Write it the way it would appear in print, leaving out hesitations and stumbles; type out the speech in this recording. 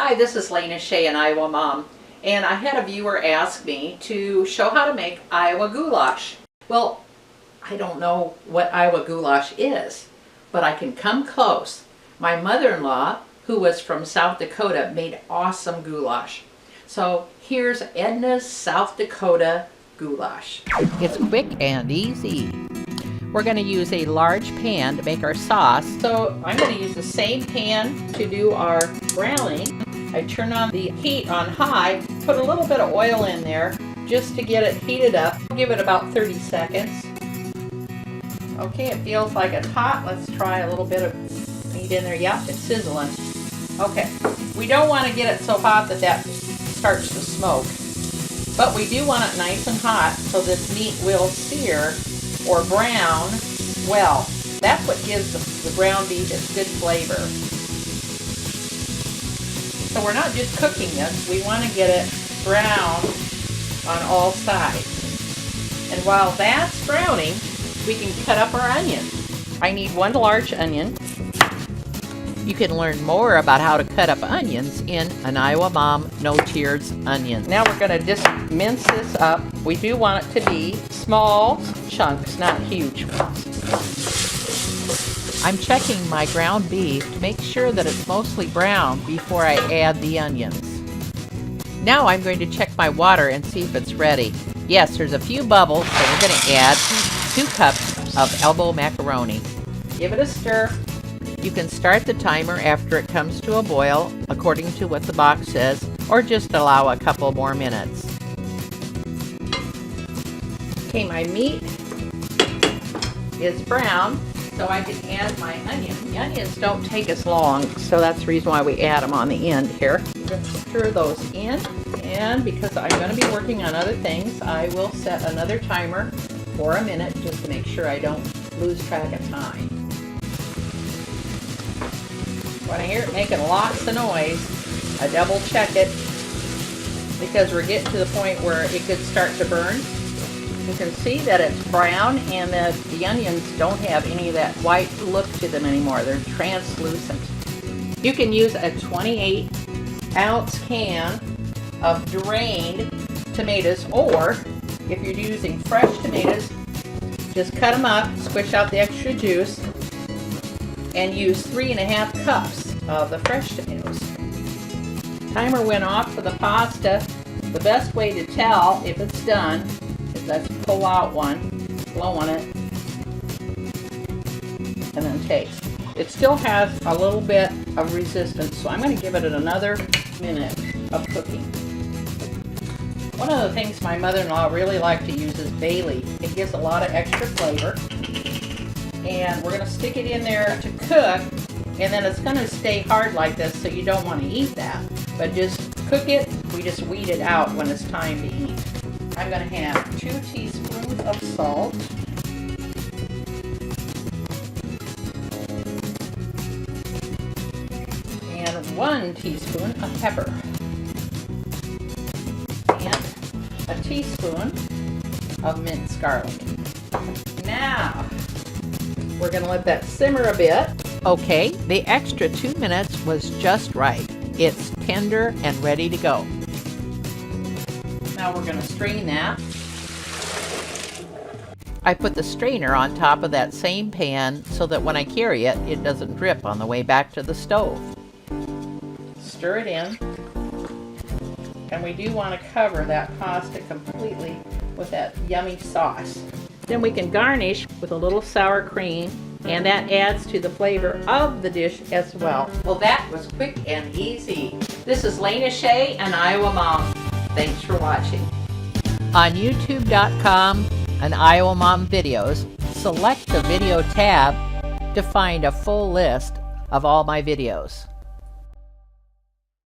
Hi, this is Lena Shea, an Iowa mom, and I had a viewer ask me to show how to make Iowa goulash. Well, I don't know what Iowa goulash is, but I can come close. My mother-in-law, who was from South Dakota, made awesome goulash. So here's Edna's South Dakota goulash. It's quick and easy. We're going to use a large pan to make our sauce. So I'm going to use the same pan to do our browning. I turn on the heat on high, put a little bit of oil in there just to get it heated up. Give it about 30 seconds. Okay, it feels like it's hot. Let's try a little bit of meat in there. Yep, it's sizzling. Okay, we don't want to get it so hot that that starts to smoke, but we do want it nice and hot so this meat will sear or brown well. That's what gives the ground beef its good flavor. So we're not just cooking this, we want to get it brown on all sides. And while that's browning, we can cut up our onions. I need one large onion. You can learn more about how to cut up onions in an Iowa Mom No Tears onion. Now we're going to just mince this up. We do want it to be small chunks, not huge ones. I'm checking my ground beef to make sure that it's mostly brown before I add the onions. Now I'm going to check my water and see if it's ready. Yes, there's a few bubbles, so we're going to add 2 cups of elbow macaroni. Give it a stir. You can start the timer after it comes to a boil, according to what the box says, or just allow a couple more minutes. Okay, my meat is brown, so I can add my onion. The onions don't take as long, so that's the reason why we add them on the end here. I'm going to stir those in, and because I'm going to be working on other things, I will set another timer for a minute just to make sure I don't lose track of time. When I hear it making lots of noise, I double check it because we're getting to the point where it could start to burn. You can see that it's brown and that the onions don't have any of that white look to them anymore. They're translucent. You can use a 28-ounce can of drained tomatoes, or if you're using fresh tomatoes, just cut them up, squish out the extra juice, and use 3.5 cups of the fresh tomatoes. Timer went off for the pasta. The best way to tell if it's done is let's pull out one, blow on it, and then taste. It still has a little bit of resistance, so I'm going to give it another minute of cooking. One of the things my mother-in-law really liked to use is bay leaf. It gives a lot of extra flavor. And we're going to stick it in there to cook, and then it's going to stay hard like this, so you don't want to eat that. But just cook it. We just weed it out when it's time to eat. I'm going to have 2 teaspoons of salt. And 1 teaspoon of pepper. And a teaspoon of minced garlic. Now, we're going to let that simmer a bit. Okay, the extra 2 minutes was just right. It's tender and ready to go. Now we're going to strain that. I put the strainer on top of that same pan so that when I carry it, it doesn't drip on the way back to the stove. Stir it in. And we do want to cover that pasta completely with that yummy sauce. Then we can garnish with a little sour cream, and that adds to the flavor of the dish as well. Well, that was quick and easy. This is Lena Shea, an Iowa Mom. Thanks for watching. On YouTube.com and Iowa Mom Videos, select the video tab to find a full list of all my videos.